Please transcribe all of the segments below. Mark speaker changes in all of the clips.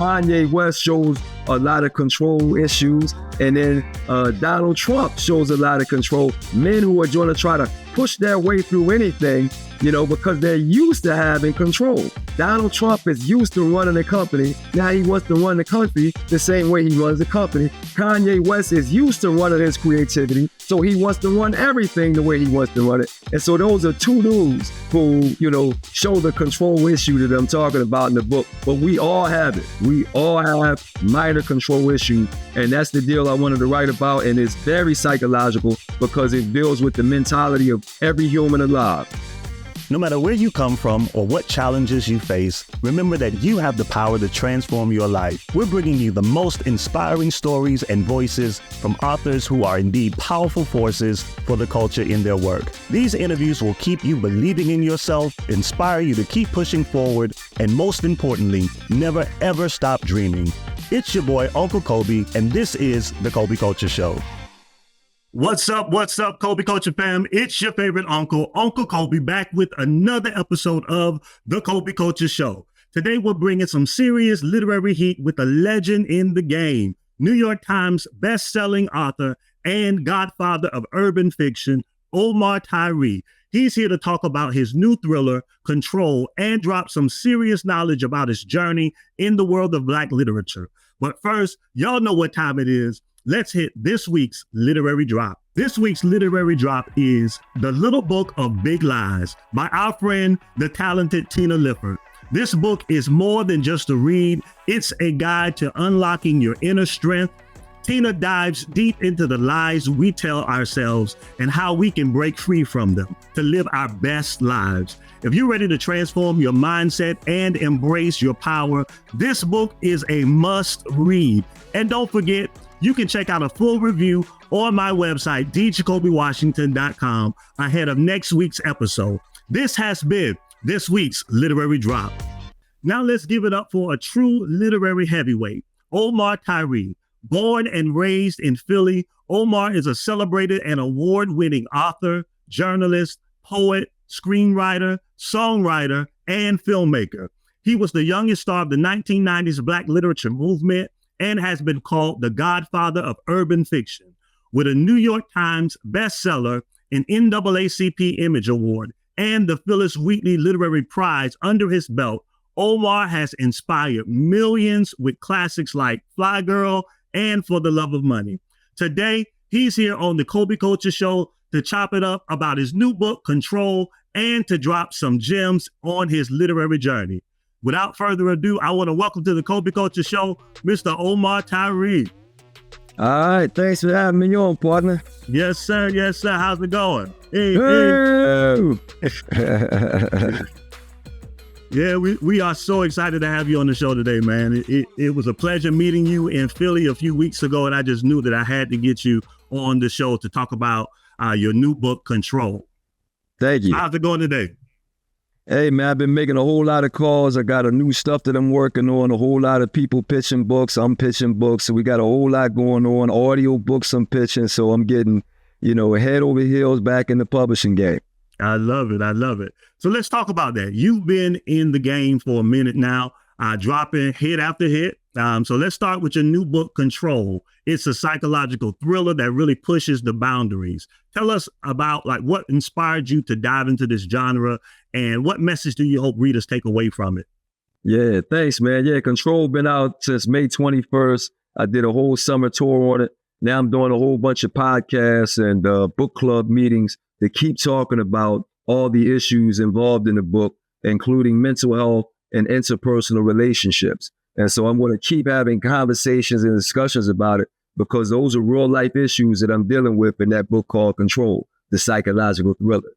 Speaker 1: Kanye West shows a lot of control issues. And then Donald Trump shows a lot of control. Men who are going to try to push their way through anything, because they're used to having control. Donald Trump is used to running a company. Now he wants to run the country the same way he runs the company. Kanye West is used to running his creativity, so he wants to run everything the way he wants to run it. And so those are two dudes who, show the control issue that I'm talking about in the book. But we all have it. We all have minor control issues. And that's the deal I wanted to write about. And it's very psychological because it deals with the mentality of every human alive.
Speaker 2: No matter where you come from or what challenges you face, remember that you have the power to transform your life. We're bringing you the most inspiring stories and voices from authors who are indeed powerful forces for the culture in their work. These interviews will keep you believing in yourself, inspire you to keep pushing forward, and most importantly, never ever stop dreaming. It's your boy, Uncle Kolby, and this is the Kolby Kulture Show. What's up, Kolby Culture fam? It's your favorite uncle, Uncle Kolby, back with another episode of the Kolby Kulture Show. Today, we're bringing some serious literary heat with a legend in the game, New York Times best-selling author and godfather of urban fiction, Omar Tyree. He's here to talk about his new thriller, Control, and drop some serious knowledge about his journey in the world of Black literature. But first, y'all know what time it is. Let's hit this week's literary drop. This week's literary drop is The Little Book of Big Lies by our friend, the talented Tina Lifford. This book is more than just a read. It's a guide to unlocking your inner strength. Tina dives deep into the lies we tell ourselves and how we can break free from them to live our best lives. If you're ready to transform your mindset and embrace your power, this book is a must read. And don't forget, you can check out a full review on my website, djkolbywashington.com, ahead of next week's episode. This has been this week's literary drop. Now let's give it up for a true literary heavyweight, Omar Tyree. Born and raised in Philly, Omar is a celebrated and award-winning author, journalist, poet, screenwriter, songwriter, and filmmaker. He was the youngest star of the 1990s Black literature movement and has been called the godfather of urban fiction. With a New York Times bestseller, an NAACP Image Award, and the Phyllis Wheatley Literary Prize under his belt, Omar has inspired millions with classics like Fly Girl and For the Love of Money. Today, he's here on the Kolby Kulture Show to chop it up about his new book, Control, and to drop some gems on his literary journey. Without further ado, I want to welcome to the Kolby Kulture Show, Mr. Omar Tyree.
Speaker 1: All right, thanks for having me on, partner.
Speaker 2: Yes, sir. Yes, sir. How's it going? Hey. Yeah, we are so excited to have you on the show today, man. It was a pleasure meeting you in Philly a few weeks ago, and I just knew that I had to get you on the show to talk about your new book, Control.
Speaker 1: Thank you.
Speaker 2: How's it going today?
Speaker 1: Hey, man, I've been making a whole lot of calls. I got a new stuff that I'm working on, a whole lot of people pitching books. I'm pitching books. So we got a whole lot going on. Audio books I'm pitching. So I'm getting, head over heels back in the publishing game.
Speaker 2: I love it. I love it. So let's talk about that. You've been in the game for a minute now, dropping hit after hit. So let's start with your new book, Control. It's a psychological thriller that really pushes the boundaries. Tell us about what inspired you to dive into this genre and what message do you hope readers take away from it?
Speaker 1: Yeah, thanks, man. Yeah, Control been out since May 21st. I did a whole summer tour on it. Now I'm doing a whole bunch of podcasts and book club meetings that keep talking about all the issues involved in the book, including mental health and interpersonal relationships. And so I'm going to keep having conversations and discussions about it because those are real life issues that I'm dealing with in that book called Control, the psychological thriller.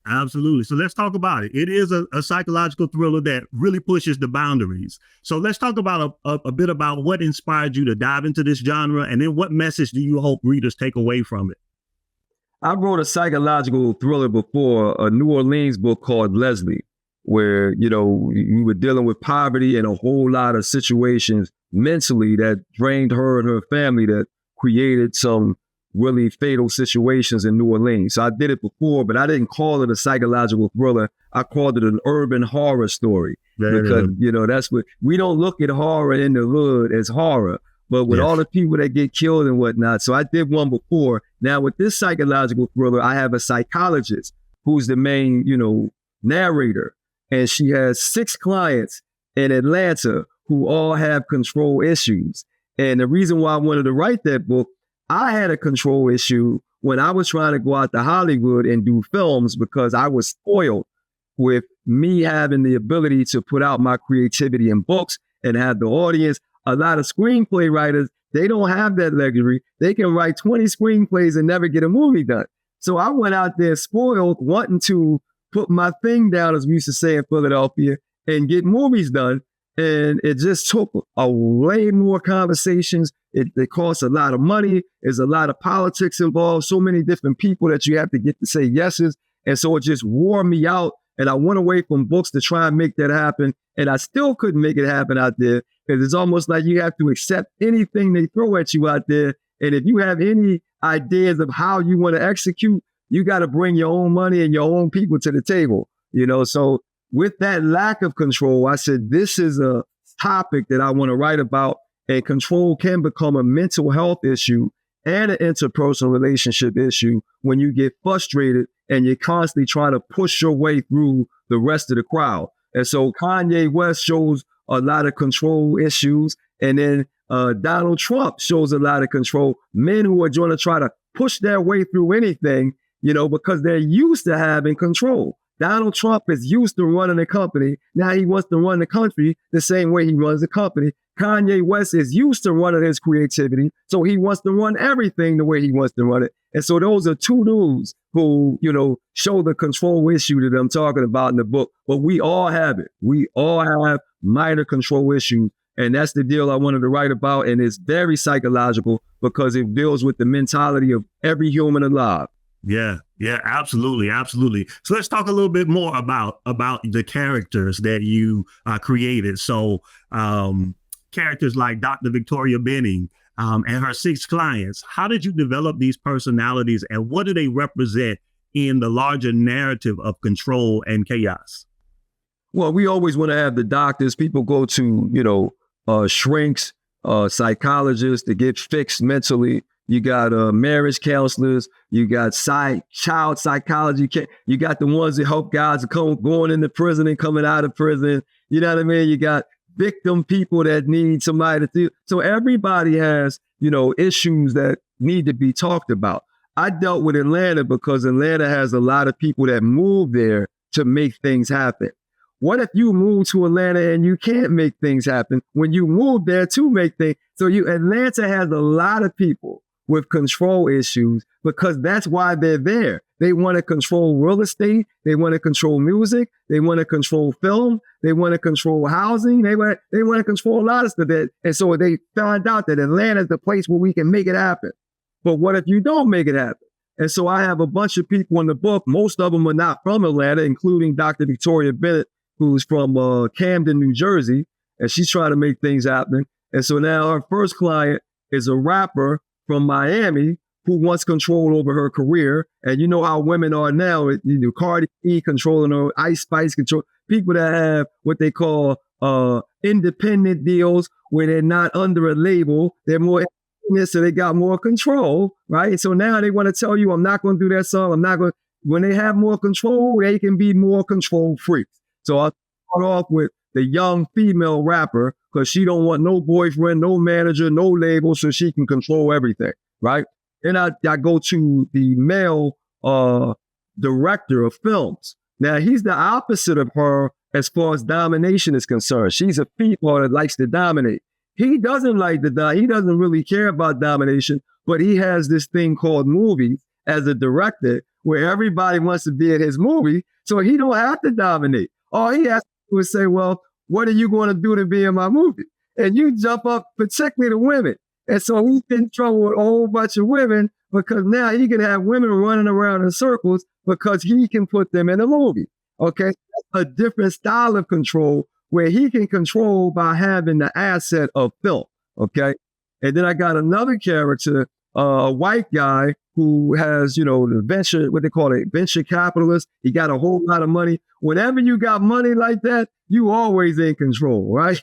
Speaker 2: Absolutely. So let's talk about it. It is a psychological thriller that really pushes the boundaries. So let's talk about a bit about what inspired you to dive into this genre, and then what message do you hope readers take away from it?
Speaker 1: I wrote a psychological thriller before, a New Orleans book called Leslie, where, we were dealing with poverty and a whole lot of situations mentally that drained her and her family that created some really fatal situations in New Orleans. So I did it before, but I didn't call it a psychological thriller. I called it an urban horror story because, that's what we don't look at horror in the hood as horror, but with all the people that get killed and whatnot. So I did one before. Now with this psychological thriller, I have a psychologist who's the main, narrator, and she has 6 clients in Atlanta who all have control issues. And the reason why I wanted to write that book, I had a control issue when I was trying to go out to Hollywood and do films because I was spoiled with me having the ability to put out my creativity in books and have the audience. A lot of screenplay writers, they don't have that luxury. They can write 20 screenplays and never get a movie done. So I went out there spoiled, wanting to put my thing down, as we used to say in Philadelphia, and get movies done. And it just took a way more conversations. It costs a lot of money. There's a lot of politics involved, so many different people that you have to get to say yeses. And so it just wore me out. And I went away from books to try and make that happen. And I still couldn't make it happen out there because it's almost like you have to accept anything they throw at you out there. And if you have any ideas of how you want to execute, you got to bring your own money and your own people to the table, So with that lack of control, I said, this is a topic that I want to write about. And control can become a mental health issue and an interpersonal relationship issue when you get frustrated and you're constantly trying to push your way through the rest of the crowd. And so Kanye West shows a lot of control issues. And then Donald Trump shows a lot of control. Men who are going to try to push their way through anything, because they're used to having control. Donald Trump is used to running a company. Now he wants to run the country the same way he runs the company. Kanye West is used to running his creativity, so he wants to run everything the way he wants to run it. And so those are 2 dudes who, show the control issue that I'm talking about in the book. But we all have it. We all have minor control issues. And that's the deal I wanted to write about. And it's very psychological because it deals with the mentality of every human alive.
Speaker 2: Yeah, absolutely. So let's talk a little bit more about the characters that you created. So characters like Dr. Victoria Benning and her 6 clients. How did you develop these personalities and what do they represent in the larger narrative of control and chaos?
Speaker 1: Well, we always want to have the doctors. People go to, shrinks, psychologists to get fixed mentally. You got marriage counselors. You got child psychology. You got the ones that help guys going into prison and coming out of prison. You know what I mean? You got victim people that need somebody to do. So everybody has, issues that need to be talked about. I dealt with Atlanta because Atlanta has a lot of people that move there to make things happen. What if you move to Atlanta and you can't make things happen when you move there to make things? So Atlanta has a lot of people with control issues because that's why they're there. They want to control real estate. They want to control music. They want to control film. They want to control housing. They want to control a lot of stuff. And so they found out that Atlanta is the place where we can make it happen. But what if you don't make it happen? And so I have a bunch of people in the book. Most of them are not from Atlanta, including Dr. Victoria Bennett, who's from Camden, New Jersey. And she's trying to make things happen. And so now our first client is a rapper from Miami who wants control over her career. And you know how women are now, Cardi B controlling her, Ice Spice control, people that have what they call independent deals where they're not under a label. They're more independent, so they got more control, right? So now they want to tell you, I'm not going to do that song. I'm not going to. When they have more control, they can be more control freaks. So I'll start off with the young female rapper because she don't want no boyfriend, no manager, no label, so she can control everything, right? Then I go to the male director of films. Now, he's the opposite of her as far as domination is concerned. She's a female that likes to dominate. He doesn't like he doesn't really care about domination, but he has this thing called movies as a director where everybody wants to be in his movie, so he don't have to dominate. All he has to do is say, well, what are you going to do to be in my movie? And you jump up, particularly the women. And so he's in trouble with a whole bunch of women because now he can have women running around in circles because he can put them in a movie. Okay. A different style of control where he can control by having the asset of film. Okay. And then I got another character a white guy who has, the venture, what they call it, venture capitalist. He got a whole lot of money. Whenever you got money like that, you always in control, right?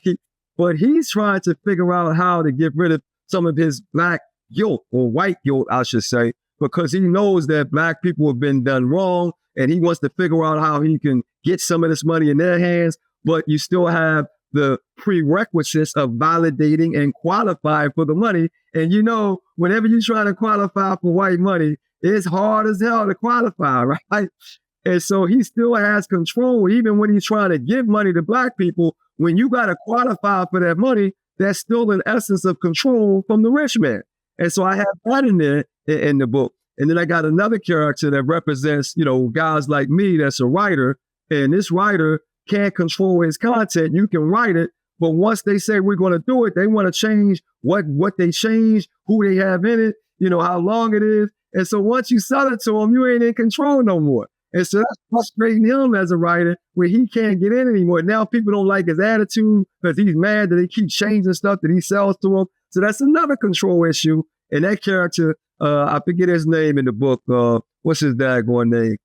Speaker 1: But he's trying to figure out how to get rid of some of his black guilt, or white guilt, I should say, because he knows that black people have been done wrong, and he wants to figure out how he can get some of this money in their hands, but you still have the prerequisites of validating and qualifying for the money. And whenever you try to qualify for white money, it's hard as hell to qualify, right? And so he still has control, even when he's trying to give money to black people. When you got to qualify for that money, that's still an essence of control from the rich man. And so I have that in there in the book. And then I got another character that represents, guys like me that's a writer. And this writer can't control his content. You can write it, but once they say we're going to do it, they want to change what they change, who they have in it, how long it is. And so once you sell it to them, you ain't in control no more. And so that's frustrating him as a writer, where he can't get in anymore. Now people don't like his attitude because he's mad that they keep changing stuff that he sells to them. So that's another control issue. And that character, I forget his name in the book. What's his daggone name?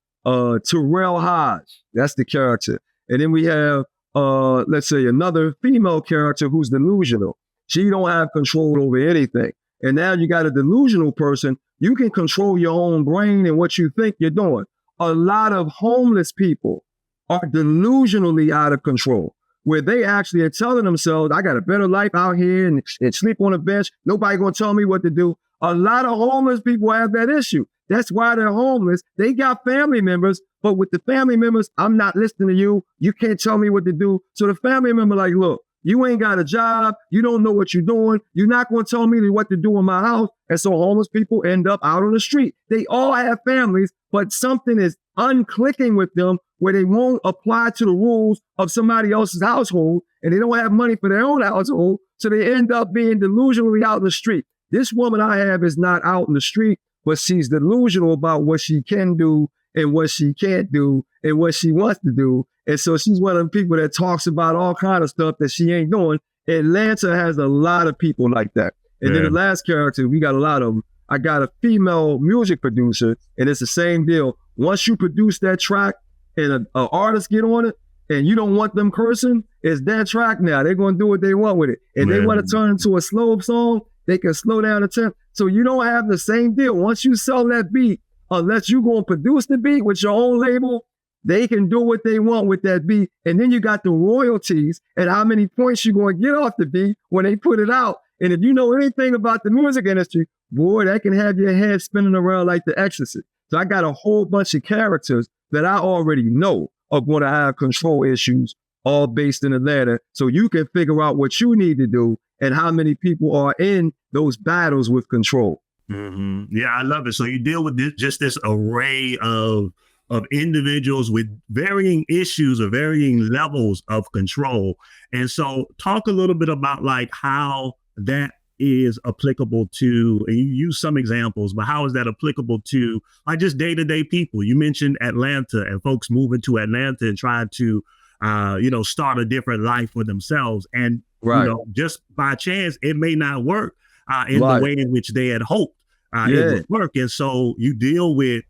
Speaker 1: Terrell Hodge. That's the character. And then we have, let's say, another female character who's delusional. She don't have control over anything. And now you got a delusional person. You can control your own brain and what you think you're doing. A lot of homeless people are delusionally out of control, where they actually are telling themselves, I got a better life out here and sleep on a bench. Nobody going to tell me what to do. A lot of homeless people have that issue. That's why they're homeless. They got family members, but with the family members, I'm not listening to you. You can't tell me what to do. So the family member like, look, you ain't got a job. You don't know what you're doing. You're not going to tell me what to do in my house. And so homeless people end up out on the street. They all have families, but something is unclicking with them where they won't apply to the rules of somebody else's household, and they don't have money for their own household. So they end up being delusionally out in the street. This woman I have is not out in the street, but she's delusional about what she can do and what she can't do and what she wants to do. And so she's one of the people that talks about all kind of stuff that she ain't doing. Atlanta has a lot of people like that. And then the last character, we got a lot of them. I got a female music producer, and it's the same deal. Once you produce that track and an artist get on it, and you don't want them cursing, it's that track now. They're going to do what they want with it. And they want to turn into a slow song, they can slow down the tempo. So you don't have the same deal. Once you sell that beat, unless you're going to produce the beat with your own label, they can do what they want with that beat. And then you got the royalties and how many points you're going to get off the beat when they put it out. And if you know anything about the music industry, boy, that can have your head spinning around like The Exorcist. So I got a whole bunch of characters that I already know are going to have control issues, all based in Atlanta. So you can figure out what you need to do and how many people are in those battles with control.
Speaker 2: Mm-hmm. Yeah, I love it. So you deal with this array of individuals with varying issues or varying levels of control. And so talk a little bit about like how that is applicable to, and you use some examples, but how is that applicable to like just day-to-day people? You mentioned Atlanta and folks moving to Atlanta and trying to, start a different life for themselves. And, just by chance, it may not work in the way in which they had hoped it would work. And so you deal with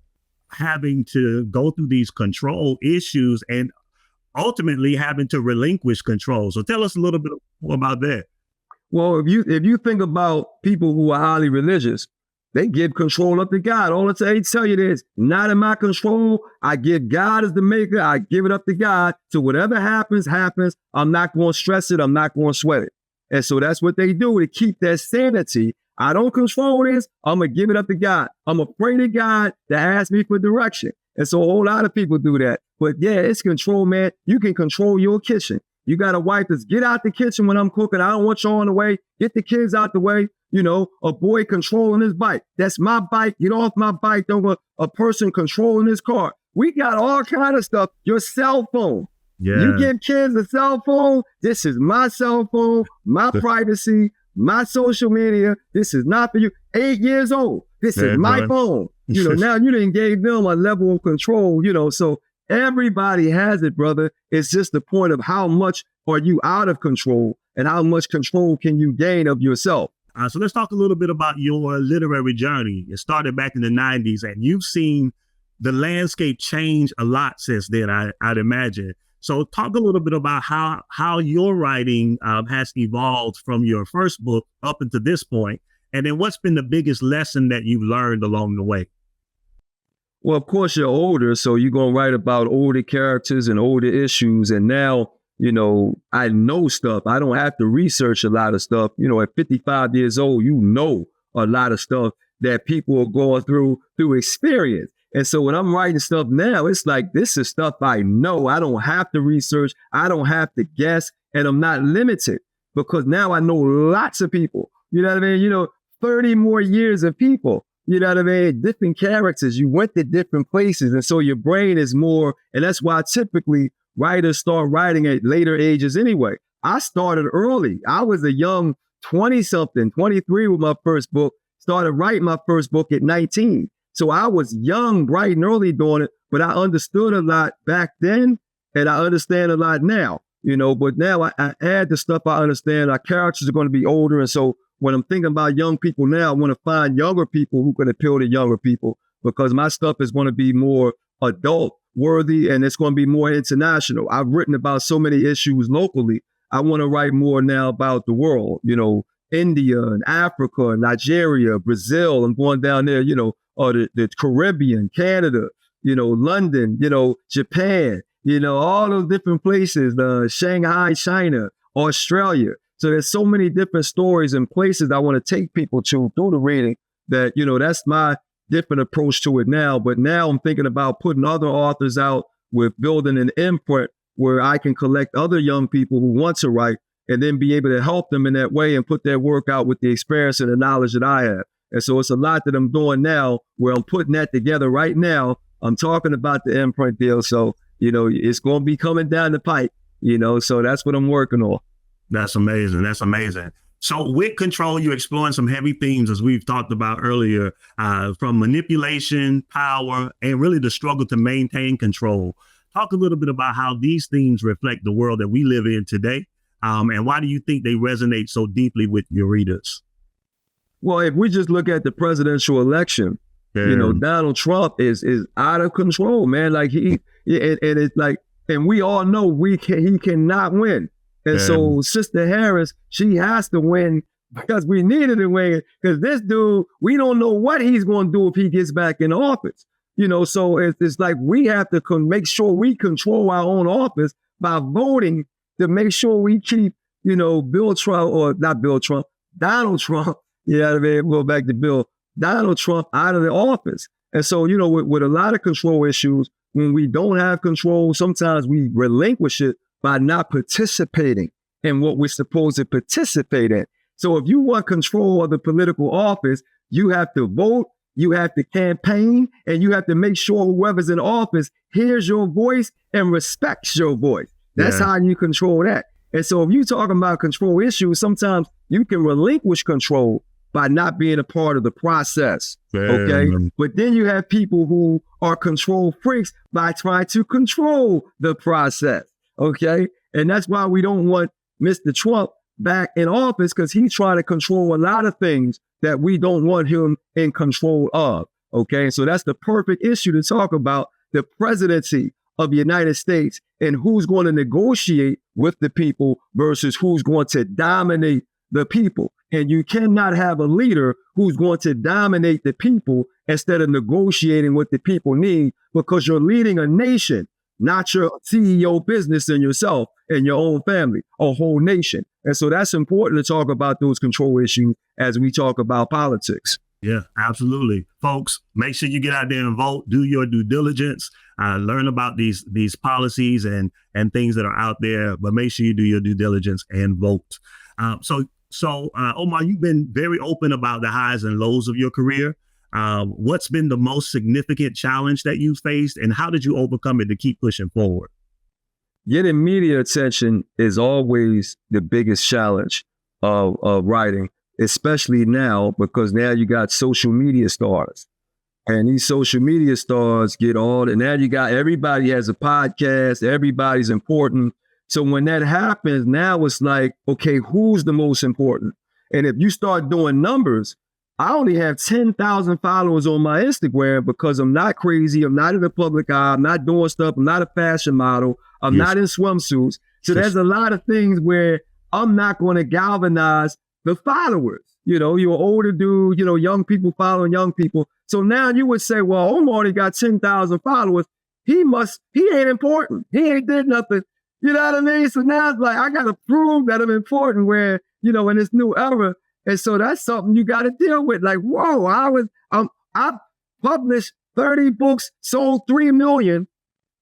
Speaker 2: having to go through these control issues and ultimately having to relinquish control. So tell us a little bit more about that.
Speaker 1: Well, if you think about people who are highly religious, they give control up to God. All they tell you is, not in my control. I give God as the maker. I give it up to God. So whatever happens, happens. I'm not going to stress it. I'm not going to sweat it. And so that's what they do to keep that sanity. I don't control this. I'm going to give it up to God. I'm afraid of God to ask me for direction. And so a whole lot of people do that. But yeah, it's control, man. You can control your kitchen. You got a wife that's get out the kitchen when I'm cooking. I don't want you on the way. Get the kids out the way. A boy controlling his bike. That's my bike. Get off my bike. Don't go. A person controlling his car. We got all kind of stuff. Your cell phone. Yeah. You give kids a cell phone. This is my cell phone, my privacy, my social media. This is not for you. 8 years old. This is my phone. Now you done gave them a level of control, so everybody has it, brother. It's just the point of how much are you out of control and how much control can you gain of yourself.
Speaker 2: So let's talk a little bit about your literary journey. It started back in the 90s, and you've seen the landscape change a lot since then, I'd imagine. So talk a little bit about how your writing has evolved from your first book up until this point, and then what's been the biggest lesson that you've learned along the way?
Speaker 1: Well, of course, you're older, so you're going to write about older characters and older issues. And now, I know stuff. I don't have to research a lot of stuff. At 55 years old, you know a lot of stuff that people are going through experience. And so when I'm writing stuff now, it's like, this is stuff I know. I don't have to research. I don't have to guess. And I'm not limited because now I know lots of people. You know what I mean? 30 more years of people. You know what I mean? Different characters. You went to different places. And so your brain is more, and that's why typically writers start writing at later ages anyway. I started early. I was a young 20-something, 23 with my first book, started writing my first book at 19. So I was young, bright and early doing it, but I understood a lot back then and I understand a lot now, but now I add the stuff I understand. Our characters are going to be older. And so when I'm thinking about young people now, I want to find younger people who can appeal to younger people because my stuff is going to be more adult worthy and it's going to be more international. I've written about so many issues locally. I want to write more now about the world, India and Africa, and Nigeria, Brazil. I'm going down there, or the Caribbean, Canada, London, Japan, all those different places, Shanghai, China, Australia. So there's so many different stories and places I want to take people to through the reading that, that's my different approach to it now. But now I'm thinking about putting other authors out with building an imprint where I can collect other young people who want to write and then be able to help them in that way and put their work out with the experience and the knowledge that I have. And so it's a lot that I'm doing now where I'm putting that together right now. I'm talking about the imprint deal. So, it's going to be coming down the pipe, so that's what I'm working on.
Speaker 2: That's amazing. That's amazing. So with Control, you're exploring some heavy themes, as we've talked about earlier, from manipulation, power, and really the struggle to maintain control. Talk a little bit about how these themes reflect the world that we live in today. And why do you think they resonate so deeply with your readers?
Speaker 1: Well, if we just look at the presidential election, Donald Trump is out of control, man. Like and it's like, and we all know he cannot win. And so Sister Harris, she has to win because we needed to win because this dude, we don't know what he's going to do if he gets back in office. So it's like we have to make sure we control our own office by voting to make sure we keep, Donald Trump, go back to Bill, Donald Trump out of the office. And so, with a lot of control issues, when we don't have control, sometimes we relinquish it by not participating in what we're supposed to participate in. So if you want control of the political office, you have to vote, you have to campaign, and you have to make sure whoever's in office hears your voice and respects your voice. That's how you control that. And so if you're talking about control issues, sometimes you can relinquish control by not being a part of the process, okay? But then you have people who are control freaks by trying to control the process. Okay. And that's why we don't want Mr. Trump back in office because he's trying to control a lot of things that we don't want him in control of. Okay. So that's the perfect issue to talk about, the presidency of the United States and who's going to negotiate with the people versus who's going to dominate the people. And you cannot have a leader who's going to dominate the people instead of negotiating what the people need because you're leading a nation, not your CEO business and yourself and your own family, a whole nation. And so that's important to talk about those control issues as we talk about politics.
Speaker 2: Yeah, absolutely. Folks, make sure you get out there and vote, do your due diligence, learn about these policies and things that are out there, but make sure you do your due diligence and vote. So Omar, you've been very open about the highs and lows of your career. What's been the most significant challenge that you faced and how did you overcome it to keep pushing forward?
Speaker 1: Getting media attention is always the biggest challenge of writing, especially now, because now you got social media stars. And these social media stars get all, and now you got everybody has a podcast, everybody's important. So when that happens, now it's like, okay, who's the most important? And if you start doing numbers, I only have 10,000 followers on my Instagram because I'm not crazy. I'm not in the public eye. I'm not doing stuff. I'm not a fashion model. I'm not in swimsuits. So there's a lot of things where I'm not going to galvanize the followers. You know, you're an older dude, you know, young people following young people. So now you would say, well, Omar only got 10,000 followers. He ain't important. He ain't did nothing. You know what I mean? So now it's like, I got to prove that I'm important where, you know, in this new era. And so that's something you got to deal with. Like, whoa, I published 30 books, sold 3 million,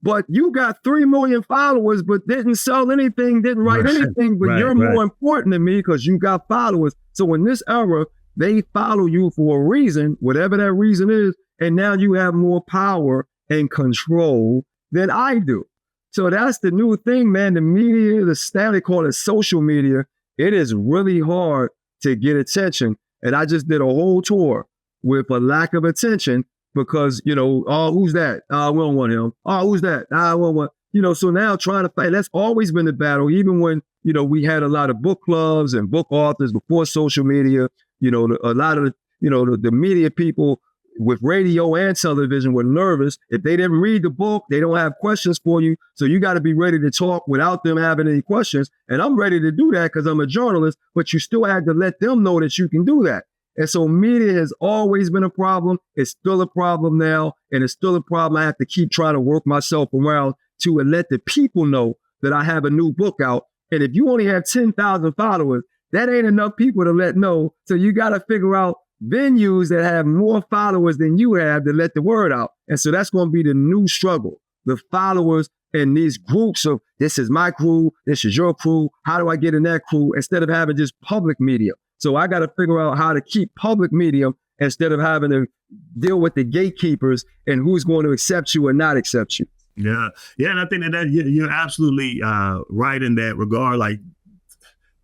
Speaker 1: but you got 3 million followers, but didn't sell anything, didn't write anything, but you're more important than me because you got followers. So in this era, they follow you for a reason, whatever that reason is. And now you have more power and control than I do. So that's the new thing, man. The media, they call it social media. It is really hard to get attention. And I just did a whole tour with a lack of attention because, you know, oh, who's that? We don't want him. Oh, who's that? We don't want, you know, so now trying to fight, that's always been the battle. Even when, you know, we had a lot of book clubs and book authors before social media, you know, a lot of, you know, the media people with radio and television were nervous. If they didn't read the book, they don't have questions for you. So you got to be ready to talk without them having any questions. And I'm ready to do that because I'm a journalist, but you still had to let them know that you can do that. And so media has always been a problem. It's still a problem now. And it's still a problem. I have to keep trying to work myself around to let the people know that I have a new book out. And if you only have 10,000 followers, that ain't enough people to let know. So you got to figure out venues that have more followers than you have to let the word out. And so that's going to be the new struggle. The followers and these groups of, this is my crew, this is your crew, how do I get in that crew, instead of having just public media. So I got to figure out how to keep public media instead of having to deal with the gatekeepers and who's going to accept you or not accept you.
Speaker 2: Yeah. And I think that you're absolutely right in that regard. Like,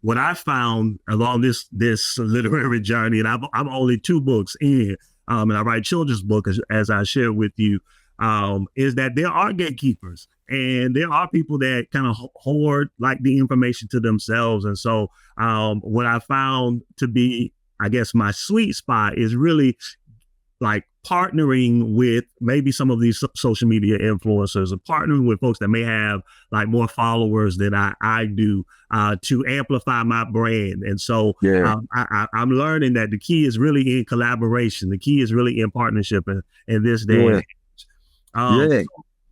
Speaker 2: what I found along this literary journey, and I'm only 2 books in, and I write children's books as I shared with you, is that there are gatekeepers and there are people that kind of hoard like the information to themselves. And so what I found to be, I guess, my sweet spot is really like partnering with maybe some of these social media influencers, or partnering with folks that may have like more followers than I do, to amplify my brand. And so I'm learning that the key is really in collaboration. The key is really in partnership in this day and age.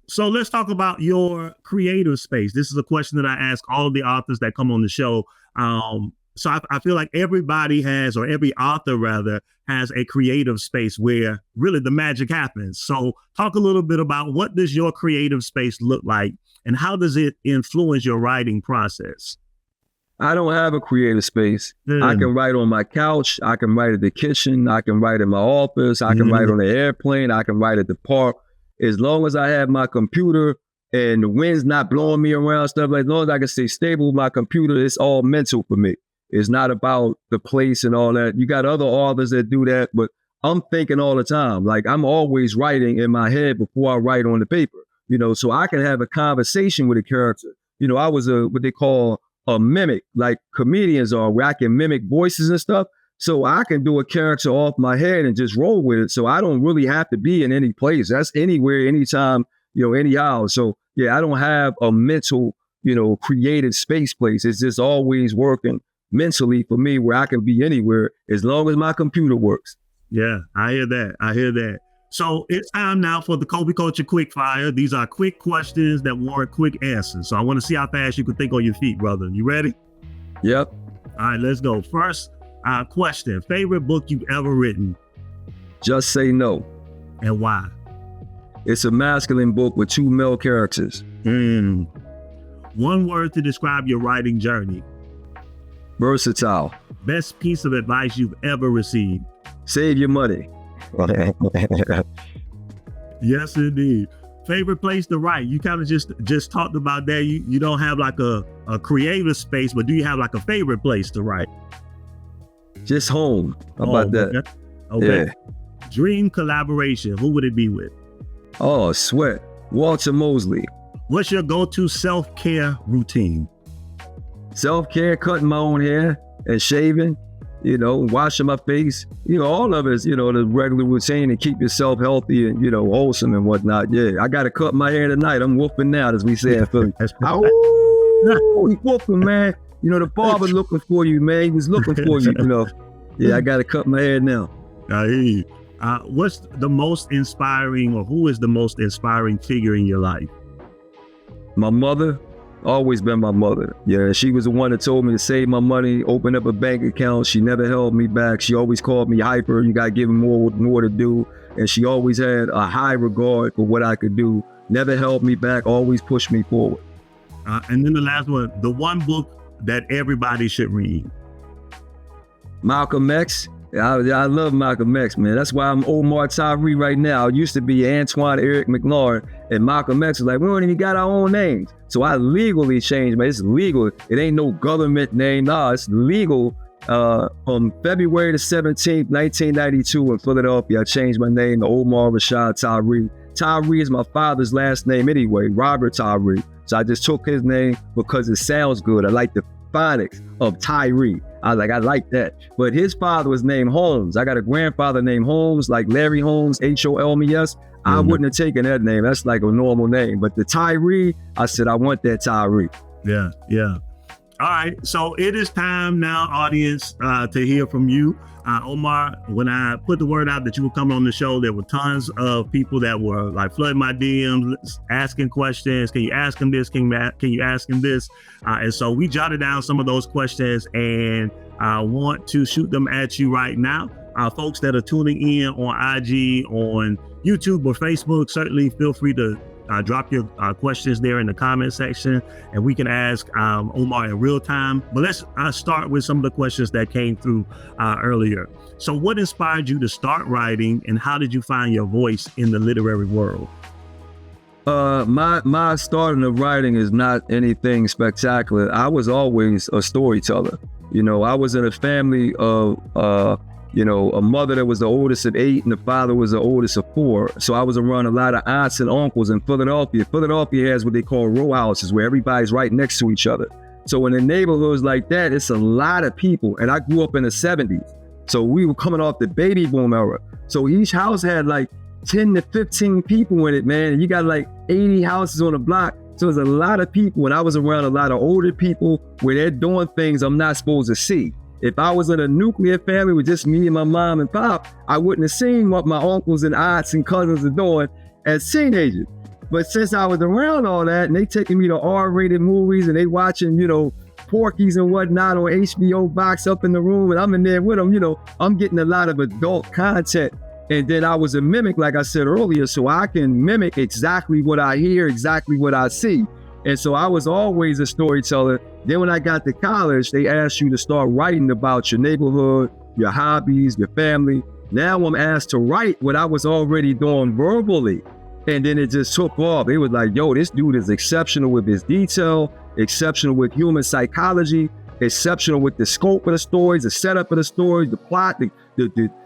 Speaker 2: So let's talk about your creative space. This is a question that I ask all of the authors that come on the show. So I feel like everybody has, or every author rather, has a creative space where really the magic happens. So talk a little bit about, what does your creative space look like and how does it influence your writing process?
Speaker 1: I don't have a creative space. I can write on my couch. I can write at the kitchen. I can write in my office. I can write on the airplane. I can write at the park. As long as I have my computer and the wind's not blowing me around, stuff like that, as long as I can stay stable with my computer, it's all mental for me. It's not about the place and all that. You got other authors that do that, but I'm thinking all the time. Like, I'm always writing in my head before I write on the paper, you know, so I can have a conversation with a character. You know, I was what they call a mimic, like comedians are, where I can mimic voices and stuff. So I can do a character off my head and just roll with it. So I don't really have to be in any place. That's anywhere, anytime, you know, anyhow. So yeah, I don't have a mental, you know, creative space place. It's just always working mentally for me, where I can be anywhere as long as my computer works.
Speaker 2: Yeah, I hear that. So it's time now for the Kolby Kulture Quick Fire. These are quick questions that warrant quick answers. So I want to see how fast you can think on your feet, brother. You ready?
Speaker 1: Yep.
Speaker 2: All right, let's go. First question, favorite book you've ever written?
Speaker 1: Just Say No.
Speaker 2: And why?
Speaker 1: It's a masculine book with 2 male characters.
Speaker 2: One word to describe your writing journey.
Speaker 1: Versatile.
Speaker 2: Best piece of advice you've ever received.
Speaker 1: Save your money.
Speaker 2: Yes, indeed. Favorite place to write? You kind of just talked about that. You don't have like a creative space, but do you have like a favorite place to write?
Speaker 1: Just home. How about that?
Speaker 2: Okay.
Speaker 1: Yeah.
Speaker 2: Dream collaboration. Who would it be with?
Speaker 1: Oh, sweat. Walter Mosley.
Speaker 2: What's your go-to self-care routine?
Speaker 1: Self-care, cutting my own hair and shaving washing my face, all of it is, the regular routine and keep yourself healthy and, wholesome and whatnot. Yeah, I got to cut my hair tonight. I'm whooping now, as we say in Philly. Oh, he's whooping, man. The barber looking for you, man. He was looking for you, Yeah, I got to cut my hair now.
Speaker 2: I hear you. What's the most inspiring, or who is the most inspiring figure in your life?
Speaker 1: My mother. Always been my mother. Yeah, she was the one that told me to save my money, open up a bank account. She never held me back. She always called me hyper. You got to give me more to do. And she always had a high regard for what I could do. Never held me back, always pushed me forward.
Speaker 2: And then the last one, the one book that everybody should read.
Speaker 1: Malcolm X. I love Malcolm X, man. That's why I'm Omar Tyree right now. I used to be Antoine Eric McLaurin, and Malcolm X was like, we don't even got our own names. So I legally changed, man. It's legal. It ain't no government name. Nah, it's legal. From February the 17th, 1992 in Philadelphia, I changed my name to Omar Rashad Tyree. Tyree is my father's last name anyway, Robert Tyree. So I just took his name because it sounds good. I like the phonics of Tyree. I like that. But his father was named Holmes. I got a grandfather named Holmes, like Larry Holmes, Holmes. I wouldn't have taken that name. That's like a normal name. But the Tyree, I said, I want that Tyree.
Speaker 2: Yeah. All right. So it is time now, audience, to hear from you. Omar, when I put the word out that you were coming on the show, there were tons of people that were like flooding my DMs, asking questions. Can you ask him this? Can you ask him this? And so we jotted down some of those questions, and I want to shoot them at you right now. Folks that are tuning in on IG, on YouTube or Facebook, certainly feel free to drop your questions there in the comment section, and we can ask Omar in real time. But let's start with some of the questions that came through earlier. So what inspired you to start writing, and how did you find your voice in the literary world?
Speaker 1: My starting of writing is not anything spectacular. I was always a storyteller. I was in a family of a mother that was the oldest of 8 and the father was the oldest of 4. So I was around a lot of aunts and uncles in Philadelphia. Philadelphia has what they call row houses, where everybody's right next to each other. So in the neighborhoods like that, it's a lot of people. And I grew up in the 70s. So we were coming off the baby boom era. So each house had like 10 to 15 people in it, man. And you got like 80 houses on the block. So there's a lot of people. And I was around a lot of older people where they're doing things I'm not supposed to see. If I was in a nuclear family with just me and my mom and pop, I wouldn't have seen what my uncles and aunts and cousins are doing as teenagers. But since I was around all that, and they taking me to R-rated movies, and they watching, Porky's and whatnot on HBO box up in the room, and I'm in there with them, I'm getting a lot of adult content. And then I was a mimic, like I said earlier, so I can mimic exactly what I hear, exactly what I see. And so I was always a storyteller. Then when I got to college, they asked you to start writing about your neighborhood, your hobbies, your family. Now I'm asked to write what I was already doing verbally. And then it just took off. They was like, yo, this dude is exceptional with his detail, exceptional with human psychology, exceptional with the scope of the stories, the setup of the stories, the plot, the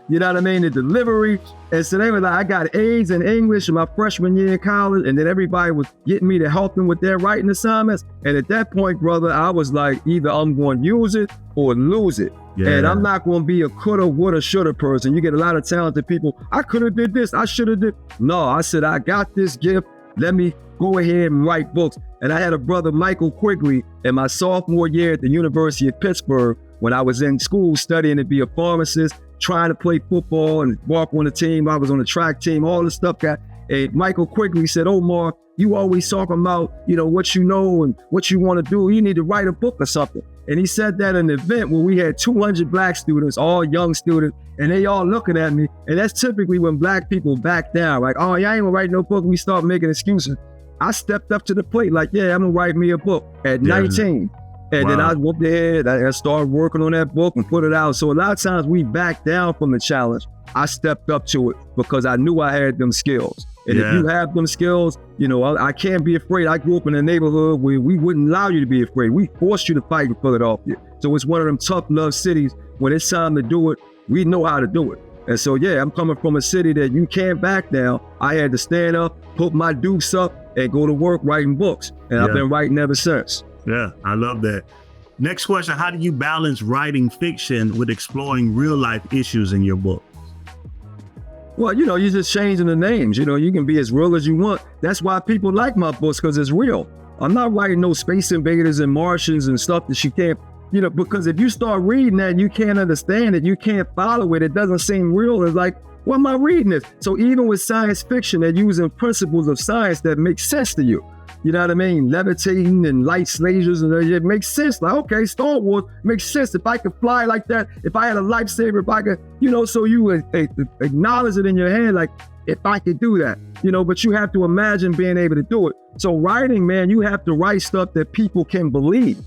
Speaker 1: you know what I mean, the delivery. And so they were like, I got A's in English in my freshman year in college, and then everybody was getting me to help them with their writing assignments. And at that point, brother, I was like, either I'm going to use it or lose it. Yeah. And I'm not going to be a coulda, woulda, shoulda person. You get a lot of talented people. I could have did this. I should have did. No, I said, I got this gift. Let me go ahead and write books. And I had a brother, Michael Quigley, in my sophomore year at the University of Pittsburgh, when I was in school studying to be a pharmacist, trying to play football and walk on the team. I was on the track team, all this stuff. And Michael Quigley said, Omar, you always talking about, what you know and what you want to do. You need to write a book or something. And he said that in an event where we had 200 black students, all young students, and they all looking at me. And that's typically when black people back down, like, oh, yeah, I ain't gonna write no book. We start making excuses. I stepped up to the plate like, yeah, I'm gonna write me a book at 19. And then I whooped ahead. I started working on that book and put it out. So a lot of times we back down from the challenge. I stepped up to it because I knew I had them skills. And if you have them skills, I can't be afraid. I grew up in a neighborhood where we wouldn't allow you to be afraid. We forced you to fight in Philadelphia. So it's one of them tough love cities. When it's time to do it, we know how to do it. And so, I'm coming from a city that you can't back down. I had to stand up, put my dukes up, and go to work writing books. And I've been writing ever since.
Speaker 2: Yeah, I love that. Next question, how do you balance writing fiction with exploring real life issues in your book?
Speaker 1: Well, you're just changing the names. You can be as real as you want. That's why people like my books, because it's real. I'm not writing no space invaders and Martians and stuff that you can't, because if you start reading that and you can't understand it, you can't follow it, it doesn't seem real. It's like, what am I reading this? So even with science fiction, they're using principles of science that make sense to you. You know what I mean? Levitating and light lasers, and it makes sense. Like, okay, Star Wars makes sense. If I could fly like that, if I had a lightsaber, if I could, so you acknowledge it in your head, like, if I could do that, but you have to imagine being able to do it. So writing, man, you have to write stuff that people can believe.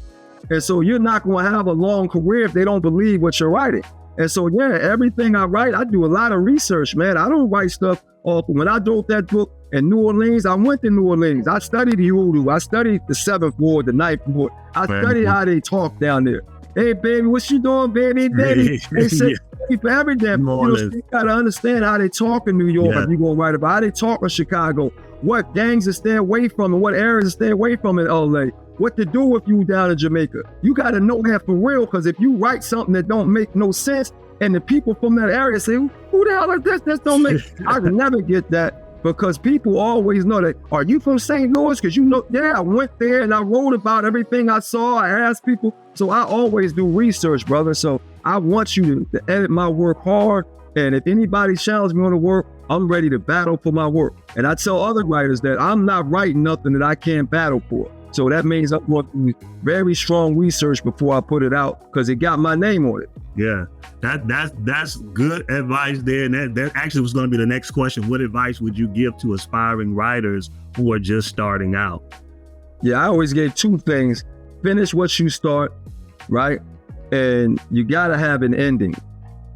Speaker 1: And so you're not going to have a long career if they don't believe what you're writing. And so, yeah, everything I write, I do a lot of research, man. I don't write stuff off. When I wrote that book in New Orleans, I went to New Orleans. I studied the Urdu. I studied the 7th Ward, the 9th Ward. I studied how they talk down there. Hey, baby, what you doing, baby? They say for every damn. You got to understand how they talk in New York if you're going to write about how they talk in Chicago, what gangs to stay away from and what areas to stay away from in LA. What to do if you down in Jamaica. You got to know that for real, because if you write something that don't make no sense and the people from that area say, who the hell is this? This don't make I can never get that, because people always know that, are you from St. Louis? Because I went there and I wrote about everything I saw. I asked people. So I always do research, brother. So I want you to edit my work hard. And if anybody challenges me on the work, I'm ready to battle for my work. And I tell other writers that I'm not writing nothing that I can't battle for. So that means I'm going to do very strong research before I put it out, because it got my name on it.
Speaker 2: Yeah, that's good advice there. And that actually was going to be the next question. What advice would you give to aspiring writers who are just starting out?
Speaker 1: Yeah, I always gave 2 things. Finish what you start, right? And you got to have an ending.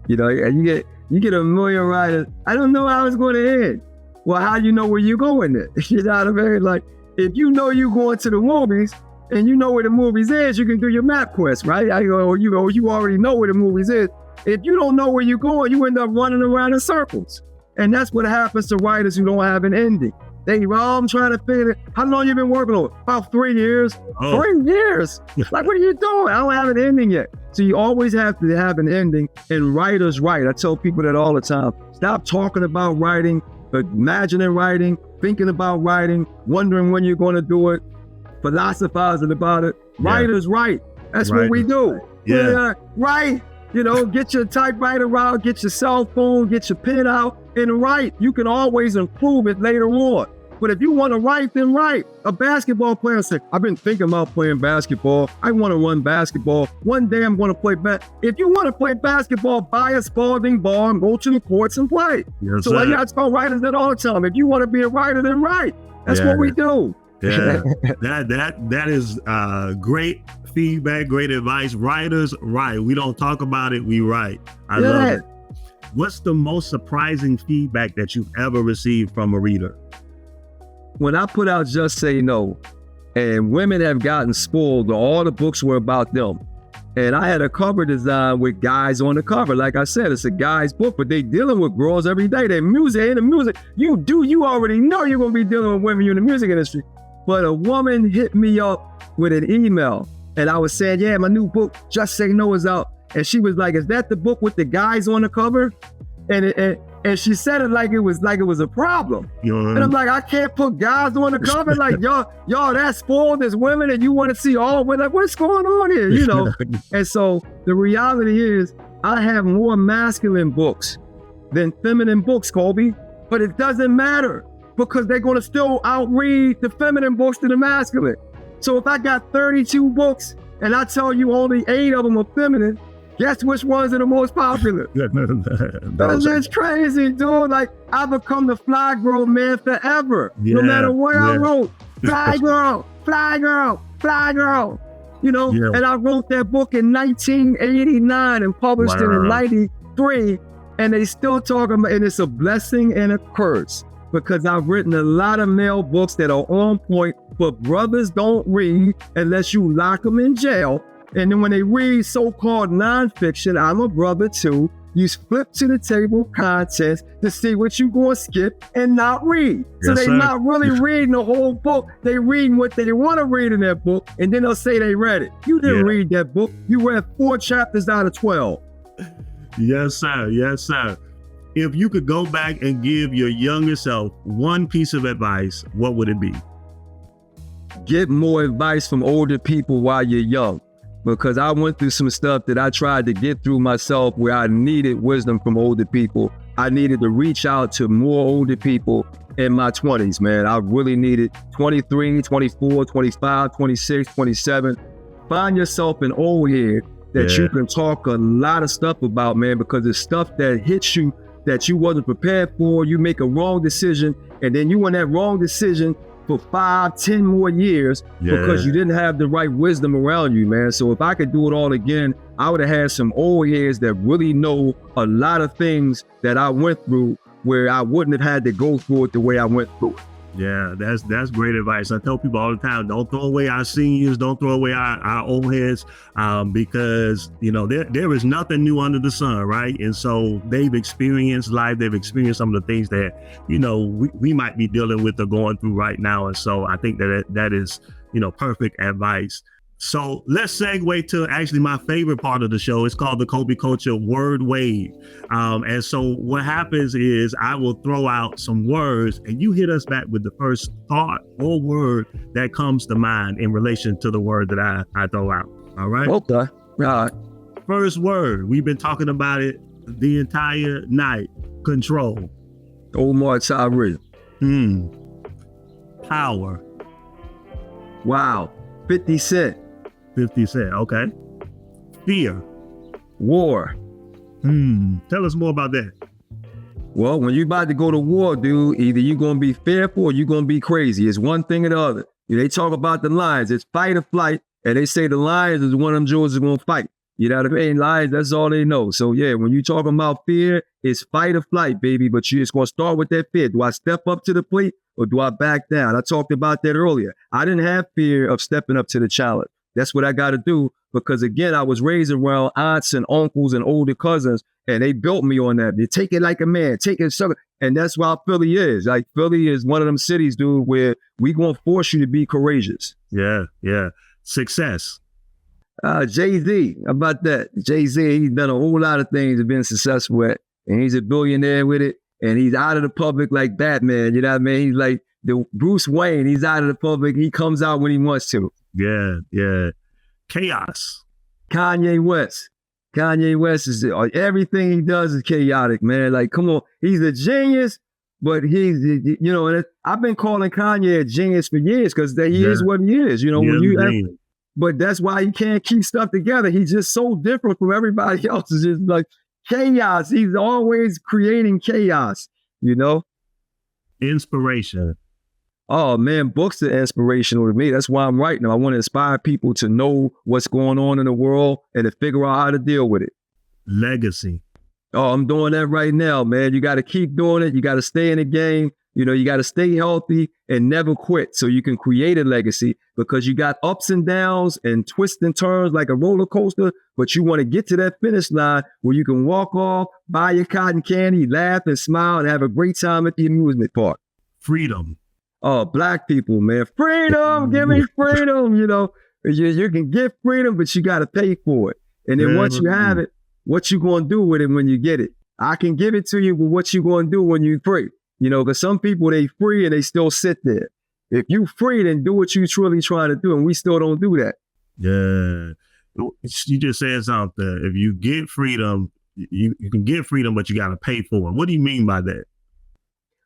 Speaker 1: And you get a million writers. I don't know how it's going to end. Well, how do you know where you're going then? You know what I mean? Like, if you know you're going to the movies and you know where the movies is, you can do your map quest, right? You already know where the movies is. If you don't know where you're going, you end up running around in circles. And that's what happens to writers who don't have an ending. I'm trying to figure it. How long you been working on it? About 3 years. 3 years? Like, what are you doing? I don't have an ending yet. So you always have to have an ending, and writers write. I tell people that all the time. Stop talking about writing, but imagining writing, thinking about writing, wondering when you're going to do it, philosophizing about it. Writers write. That's what we do. Write. Get your typewriter out, get your cell phone, get your pen out, and write. You can always improve it later on. But if you want to write, then write. A basketball player said, I've been thinking about playing basketball. I want to run basketball. One day I'm going to play If you want to play basketball, buy a Spalding ball and go to the courts and play.
Speaker 2: Yes,
Speaker 1: so I tell writers that all the time. If you want to be a writer, then write. That's what we do.
Speaker 2: Yeah, that is great feedback, great advice. Writers write. We don't talk about it, we write. I love it. What's the most surprising feedback that you've ever received from a reader?
Speaker 1: When I put out Just Say No, and women have gotten spoiled, all the books were about them. And I had a cover design with guys on the cover. Like I said, it's a guy's book, but they dealing with girls every day. They're in the music. You already know you're going to be dealing with women in the music industry. But a woman hit me up with an email, and I was saying, yeah, my new book, Just Say No, is out. And she was like, is that the book with the guys on the cover? And she said it like it was a problem. And I'm like, I can't put guys on the cover. Like, y'all that spoiled as women, and you want to see all women. Like, what's going on here? And so the reality is, I have more masculine books than feminine books, Kolby. But it doesn't matter, because they're going to still outread the feminine books to the masculine. So if I got 32 books and I tell you only 8 of them are feminine, guess which ones are the most popular? That's crazy, dude. Like, I become the fly girl man forever. No matter what I wrote. Fly girl, fly girl, fly girl. And I wrote that book in 1989 and published it in 93. And they still talking about, and it's a blessing and a curse, because I've written a lot of male books that are on point, but brothers don't read unless you lock them in jail. And then when they read so-called nonfiction, I'm a brother too, You flip to the table of contents to see what you going to skip and not read. So
Speaker 2: Yes,
Speaker 1: they're
Speaker 2: sir.
Speaker 1: not really reading the whole book. They reading what they want to read in that book, and then they'll say they read it. You didn't read that book. You read 4 chapters out of 12.
Speaker 2: Yes, sir. Yes, sir. If you could go back and give your younger self one piece of advice, what would it be?
Speaker 1: Get more advice from older people while you're young, because I went through some stuff that I tried to get through myself where I needed wisdom from older people. I needed to reach out to more older people in my 20s, man. I really needed 23, 24, 25, 26, 27. Find yourself an old head that you can talk a lot of stuff about, man, because it's stuff that hits you that you wasn't prepared for. You make a wrong decision, and then you in that wrong decision for 5, 10 more years because you didn't have the right wisdom around you, man. So if I could do it all again, I would have had some old heads that really know a lot of things that I went through where I wouldn't have had to go through it the way I went through it.
Speaker 2: Yeah, that's great advice. I tell people all the time, don't throw away our seniors, don't throw away our old heads, because, you know, there is nothing new under the sun, right? And so they've experienced life, they've experienced some of the things that, you know, we might be dealing with or going through right now. And so I think that is, you know, perfect advice. So let's segue to actually my favorite part of the show. It's called the Kolby Culture Word Wave. And so what happens is I will throw out some words and you hit us back with the first thought or word that comes to mind in relation to the word that I throw out. All right?
Speaker 1: Okay. All right.
Speaker 2: First word. We've been talking about it the entire night. Control.
Speaker 1: Omar Tyree.
Speaker 2: Power.
Speaker 1: Wow. 50 Cent.
Speaker 2: 50 Cent. Okay. Fear.
Speaker 1: War.
Speaker 2: Tell us more about that.
Speaker 1: Well, when you about to go to war, dude, either you're going to be fearful or you're going to be crazy. It's one thing or the other. They talk about the lions. It's fight or flight. And they say the lions is one of them jewels is going to fight. You know what I mean? Lions, that's all they know. So, yeah, when you talking about fear, it's fight or flight, baby. But you just going to start with that fear. Do I step up to the plate or do I back down? I talked about that earlier. I didn't have fear of stepping up to the challenge. That's what I got to do because, again, I was raised around aunts and uncles and older cousins, and they built me on that. You take it like a man, take it so, and that's why Philly is. Like, Philly is one of them cities, dude, where we going to force you to be courageous.
Speaker 2: Yeah. Success.
Speaker 1: Jay-Z, how about that? Jay-Z, he's done a whole lot of things to be successful at, and he's a billionaire with it, and he's out of the public like Batman, you know what I mean? He's like the Bruce Wayne, he's out of the public, he comes out when he wants to.
Speaker 2: Yeah. Chaos.
Speaker 1: Kanye West is, everything he does is chaotic, man. Like, come on, he's a genius, but he's, you know, and I've been calling Kanye a genius for years because he is what he is, you know, but that's why he can't keep stuff together. He's just so different from everybody else. It's just like chaos. He's always creating chaos, you know?
Speaker 2: Inspiration.
Speaker 1: Oh, man, books are inspirational to me. That's why I'm writing them. I want to inspire people to know what's going on in the world and to figure out how to deal with it.
Speaker 2: Legacy.
Speaker 1: Oh, I'm doing that right now, man. You got to keep doing it. You got to stay in the game. You know, you got to stay healthy and never quit so you can create a legacy because you got ups and downs and twists and turns like a roller coaster, but you want to get to that finish line where you can walk off, buy your cotton candy, laugh and smile and have a great time at the amusement park.
Speaker 2: Freedom.
Speaker 1: Oh, Black people, man. Freedom. Give me freedom. You know, you can get freedom, but you got to pay for it. And then once you have it, what you going to do with it when you get it? I can give it to you, but what you going to do when you're free? You know, because some people, they free and they still sit there. If you free, then do what you truly trying to do. And we still don't do that.
Speaker 2: Yeah. You just said something. If you get freedom, you can get freedom, but you got to pay for it. What do you mean by that?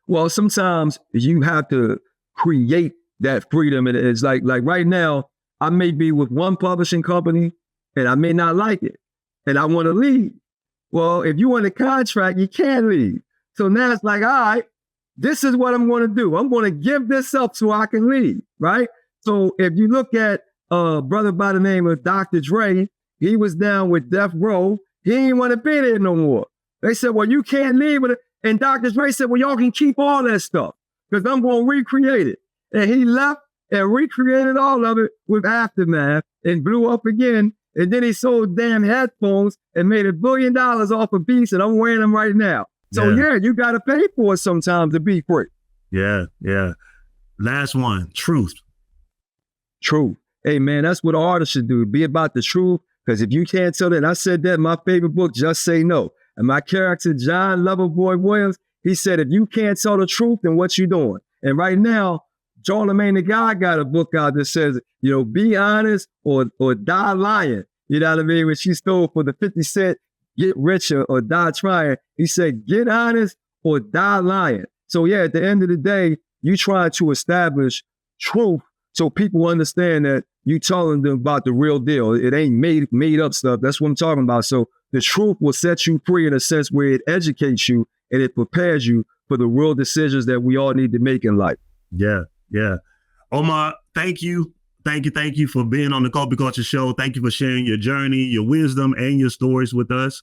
Speaker 1: Well, sometimes you have to create that freedom. And it's like right now, I may be with one publishing company and I may not like it. And I want to leave. Well, if you want a contract, you can't leave. So now it's like, all right, this is what I'm going to do. I'm going to give this up so I can leave, right? So if you look at a brother by the name of Dr. Dre, he was down with Death Row. He didn't want to be there no more. They said, well, you can't leave with it. And Dr. Dre said, well, y'all can keep all that stuff because I'm going to recreate it. And he left and recreated all of it with Aftermath and blew up again. And then he sold damn headphones and made $1 billion off of beats, and I'm wearing them right now. So yeah, you got to pay for it sometimes to be free.
Speaker 2: Yeah. Last one, truth.
Speaker 1: Truth. Hey, man, that's what artists should do. Be about the truth. Because if you can't tell it, and I said that in my favorite book, Just Say No. And my character, John Loverboy Williams, he said, if you can't tell the truth, then what you doing? And right now, Charlamagne the Guy got a book out that says, be honest or die lying. You know what I mean? When she stole for the 50 Cent, get richer or die trying, he said, get honest or die lying. So yeah, at the end of the day, you try to establish truth so people understand that you telling them about the real deal. It ain't made up stuff. That's what I'm talking about. So the truth will set you free in a sense where it educates you and it prepares you for the real decisions that we all need to make in life.
Speaker 2: Yeah. Omar, thank you. Thank you for being on the Kolby Kulture Show. Thank you for sharing your journey, your wisdom, and your stories with us.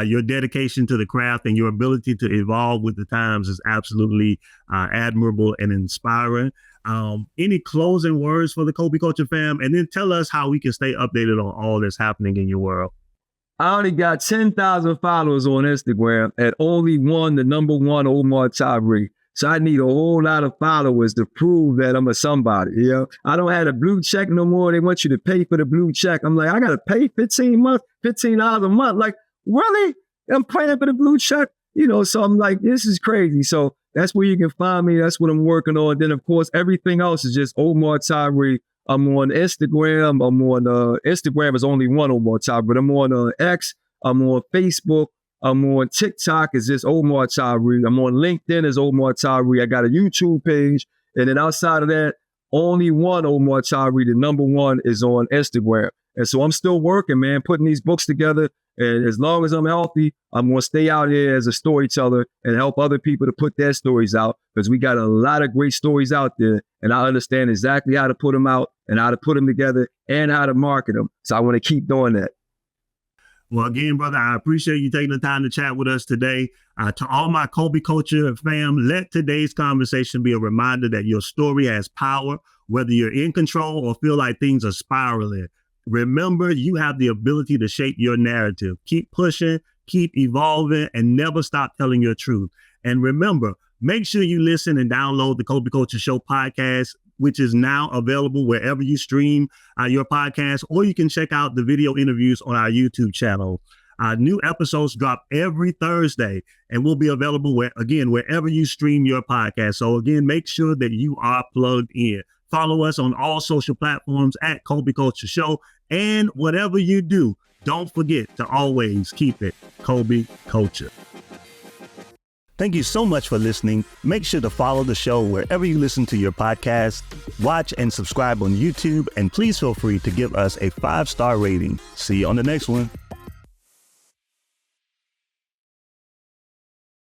Speaker 2: Your dedication to the craft and your ability to evolve with the times is absolutely admirable and inspiring. Any closing words for the Kolby Kulture fam? And then tell us how we can stay updated on all that's happening in your world.
Speaker 1: I only got 10,000 followers on Instagram and only the number one Omar Tyree. So I need a whole lot of followers to prove that I'm a somebody. I don't have a blue check no more. They want you to pay for the blue check. I'm like, I got to pay $15 a month. Like, really? I'm paying for the blue check? So I'm like, this is crazy. So that's where you can find me. That's what I'm working on. Then, of course, everything else is just Omar Tyree. I'm on Instagram. Instagram is only one Omar Tyree, but I'm on X. I'm on Facebook. I'm on TikTok, it's just Omar Tyree. I'm on LinkedIn as Omar Tyree. I got a YouTube page. And then outside of that, only one Omar Tyree, the number one, is on Instagram. And so I'm still working, man, putting these books together. And as long as I'm healthy, I'm going to stay out here as a storyteller and help other people to put their stories out, because we got a lot of great stories out there. And I understand exactly how to put them out and how to put them together and how to market them. So I want to keep doing that.
Speaker 2: Well, again, brother, I appreciate you taking the time to chat with us today. To all my Kolby Kulture fam, let today's conversation be a reminder that your story has power, whether you're in control or feel like things are spiraling. Remember, you have the ability to shape your narrative. Keep pushing, keep evolving, and never stop telling your truth. And remember, make sure you listen and download the Kolby Kulture Show podcast, which is now available wherever you stream your podcast, or you can check out the video interviews on our YouTube channel. New episodes drop every Thursday and will be available wherever you stream your podcast. So again, make sure that you are plugged in. Follow us on all social platforms at Kolby Kulture Show. And whatever you do, don't forget to always keep it Kolby Kulture. Thank you so much for listening. Make sure to follow the show wherever you listen to your podcast, watch and subscribe on YouTube, and please feel free to give us a 5-star rating. See you on the next one.